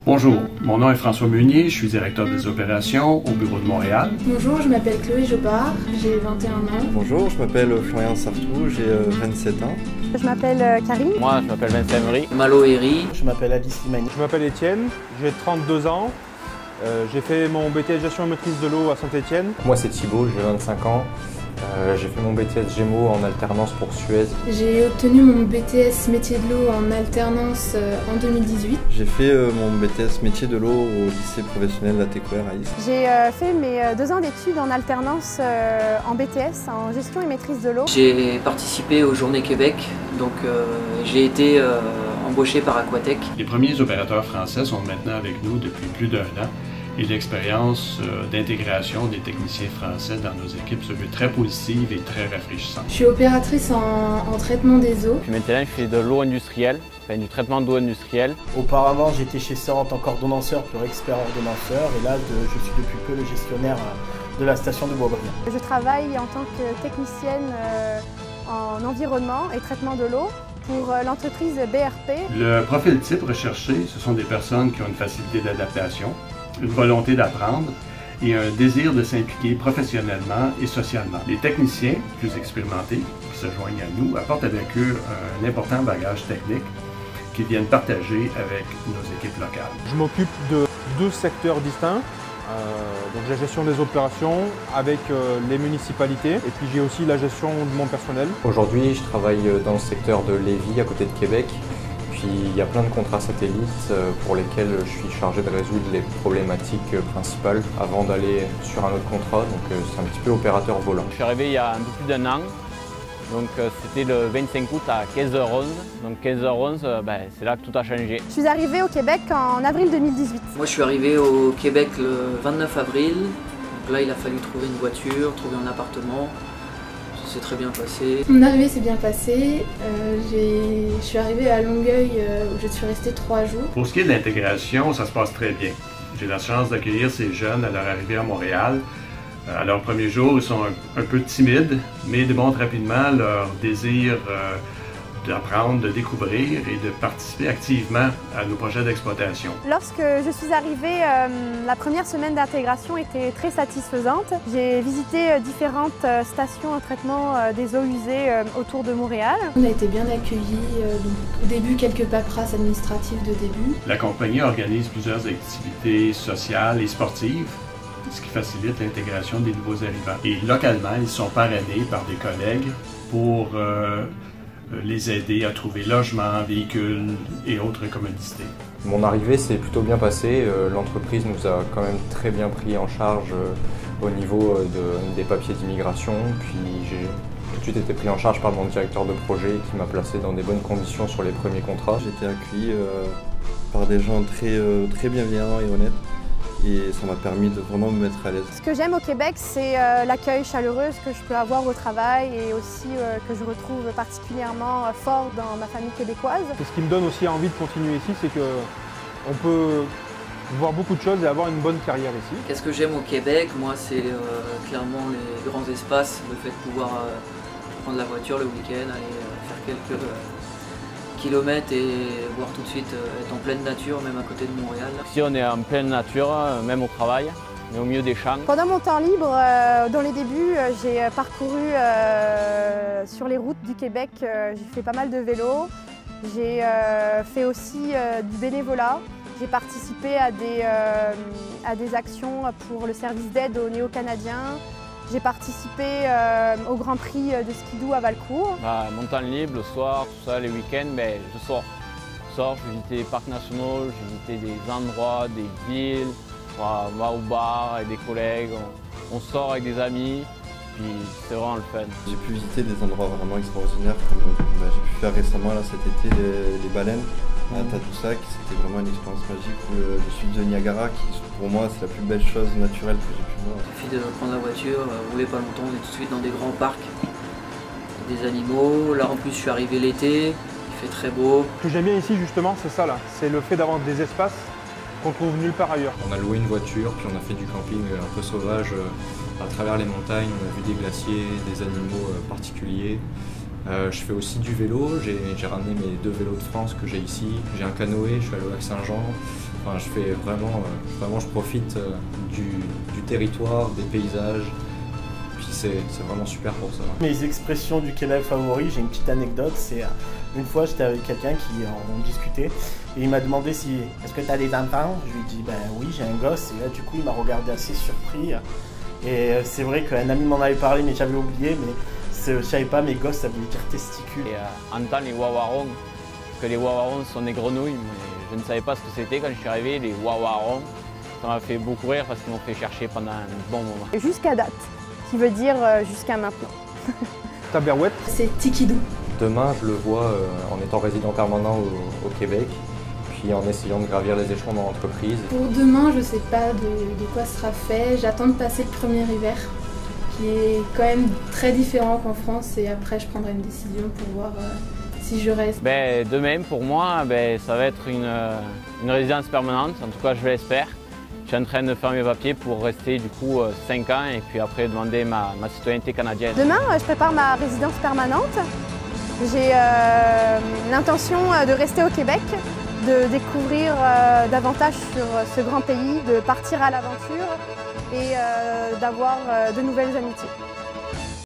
Bonjour, mon nom est François Meunier, je suis directeur des opérations au bureau de Montréal. Bonjour, je m'appelle Chloé Jobard, j'ai 21 ans. Bonjour, je m'appelle Florian Sartou, j'ai 27 ans. Je m'appelle Karine. Moi, je m'appelle Vincent Emery. Malo Herry. Je m'appelle Alice Limani. Je m'appelle Étienne, j'ai 32 ans. J'ai fait mon BTS gestion et maîtrise de l'eau à Saint-Étienne. Moi, c'est Thibaut, j'ai 25 ans. J'ai fait mon BTS Gémeaux en alternance pour Suez. J'ai obtenu mon BTS métier de l'eau en alternance en 2018. J'ai fait mon BTS métier de l'eau au lycée professionnel La Técoère à Is. J'ai fait mes 2 ans d'études en alternance en BTS en gestion et maîtrise de l'eau. J'ai participé aux Journées Québec, donc j'ai été embauché par Aquatech. Les premiers opérateurs français sont maintenant avec nous depuis plus d'1 an. Et l'expérience d'intégration des techniciens français dans nos équipes se veut très positive et très rafraîchissante. Je suis opératrice en traitement des eaux. Puis maintenant, je fais de l'eau industrielle, enfin, du traitement d'eau industrielle. Auparavant, j'étais chez SOR en tant qu'ordonnanceur, puis expert ordonnanceur, et là, je suis depuis peu le gestionnaire de la station de Boisbriand. Je travaille en tant que technicienne en environnement et traitement de l'eau pour l'entreprise BRP. Le profil type recherché, ce sont des personnes qui ont une facilité d'adaptation, une volonté d'apprendre et un désir de s'impliquer professionnellement et socialement. Les techniciens plus expérimentés qui se joignent à nous apportent avec eux un important bagage technique qu'ils viennent partager avec nos équipes locales. Je m'occupe de 2 secteurs distincts. Donc la gestion des opérations avec les municipalités et puis j'ai aussi la gestion de mon personnel. Aujourd'hui, je travaille dans le secteur de Lévis, à côté de Québec. Puis il y a plein de contrats satellites pour lesquels je suis chargé de résoudre les problématiques principales avant d'aller sur un autre contrat. Donc c'est un petit peu opérateur volant. Je suis arrivé il y a un peu plus d'1 an. Donc c'était le 25 août à 15h11. Donc 15h11, c'est là que tout a changé. Je suis arrivée au Québec en avril 2018. Moi, je suis arrivé au Québec le 29 avril. Donc là, il a fallu trouver une voiture, trouver un appartement. Ça s'est très bien passé. Mon arrivée s'est bien passée. Je suis arrivée à Longueuil où je suis restée 3 jours. Pour ce qui est de l'intégration, ça se passe très bien. J'ai la chance d'accueillir ces jeunes à leur arrivée à Montréal. À leur premier jour, ils sont un peu timides, mais démontrent rapidement leur désir d'apprendre, de découvrir et de participer activement à nos projets d'exploitation. Lorsque je suis arrivée, la première semaine d'intégration était très satisfaisante. J'ai visité différentes stations de traitement des eaux usées autour de Montréal. On a été bien accueillis. Au début, quelques paperasses administratives de début. La compagnie organise plusieurs activités sociales et sportives, ce qui facilite l'intégration des nouveaux arrivants. Et localement, ils sont parrainés par des collègues pour les aider à trouver logement, véhicules et autres commodités. Mon arrivée s'est plutôt bien passée. L'entreprise nous a quand même très bien pris en charge au niveau des papiers d'immigration. Puis j'ai tout de suite été pris en charge par mon directeur de projet qui m'a placé dans des bonnes conditions sur les premiers contrats. J'ai été accueilli par des gens très bienveillants et honnêtes. Et ça m'a permis de vraiment me mettre à l'aise. Ce que j'aime au Québec, c'est l'accueil chaleureux que je peux avoir au travail et aussi que je retrouve particulièrement fort dans ma famille québécoise. Et ce qui me donne aussi envie de continuer ici, c'est qu'on peut voir beaucoup de choses et avoir une bonne carrière ici. Qu'est-ce que j'aime au Québec? Moi, c'est clairement les grands espaces, le fait de pouvoir prendre la voiture le week-end, aller faire quelques kilomètres et voir tout de suite être en pleine nature, même à côté de Montréal. Ici, on est en pleine nature, même au travail, on est au milieu des champs. Pendant mon temps libre, dans les débuts, j'ai parcouru sur les routes du Québec, j'ai fait pas mal de vélo. J'ai fait aussi du bénévolat. J'ai participé à des actions pour le service d'aide aux néo-canadiens. J'ai participé au Grand Prix de skidoo à Valcourt. Mon temps libre, le soir, tout ça, les week-ends, je sors. Je sors, je visite les parcs nationaux, je visite des endroits, des villes. On va au bar avec des collègues, on sort avec des amis, puis c'est vraiment le fun. J'ai pu visiter des endroits vraiment extraordinaires, comme j'ai pu faire récemment là, cet été les baleines à Tadoussac. C'était vraiment une expérience magique. Le sud de Niagara, qui pour moi c'est la plus belle chose naturelle que j'ai pu voir. Il suffit de prendre la voiture, rouler pas longtemps, on est tout de suite dans des grands parcs, des animaux. Là en plus je suis arrivé l'été, il fait très beau. Ce que j'aime bien ici justement, c'est ça là, c'est le fait d'avoir des espaces qu'on trouve nulle part ailleurs. On a loué une voiture, puis on a fait du camping un peu sauvage à travers les montagnes. On a vu des glaciers, des animaux particuliers. Je fais aussi du vélo, j'ai ramené mes 2 vélos de France que j'ai ici. J'ai un canoë, je suis allé au lac Saint-Jean. Enfin, je profite du territoire, des paysages. Puis c'est vraiment super pour ça. Mes expressions du Québec favori, j'ai une petite anecdote. C'est une fois j'étais avec quelqu'un qui on discutait et il m'a demandé si est-ce que tu as des enfants. Je lui ai dit ben oui, j'ai un gosse, et là du coup il m'a regardé assez surpris. Et c'est vrai qu'un ami m'en avait parlé mais j'avais oublié, mais je savais pas, mes gosses ça voulait dire testicules. Et entendre les wawarons, parce que les wawarons sont des grenouilles, mais je ne savais pas ce que c'était quand je suis arrivé, les wawarons. Ça m'a fait beaucoup rire parce qu'ils m'ont fait chercher pendant un bon moment. Jusqu'à date, qui veut dire jusqu'à maintenant. Tabarouette. C'est Tikidou. Demain, je le vois en étant résident permanent au Québec, puis en essayant de gravir les échelons dans l'entreprise. Pour demain, je ne sais pas de quoi sera fait. J'attends de passer le premier hiver, qui est quand même très différent qu'en France, et après je prendrai une décision pour voir si je reste. De même, pour moi, ça va être une résidence permanente, en tout cas je l'espère. Je suis en train de faire mes papiers pour rester du coup 5 ans et puis après demander ma citoyenneté canadienne. Demain, je prépare ma résidence permanente. J'ai l'intention de rester au Québec, de découvrir davantage sur ce grand pays, de partir à l'aventure et d'avoir de nouvelles amitiés.